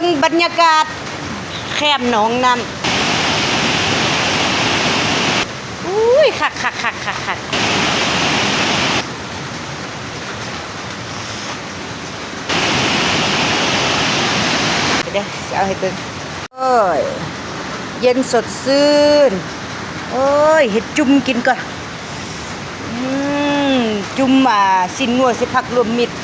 บิ่งบรรยากาศแคมหนองน้ำอุ้ยคักเดี๋ยวจะเอาให้เบิ่งโอ้ยเย็นสดชื่นโอ้ยเฮ็ดจุ่มกินก่อนจุ่มสินงัวสิผักรวมมิตร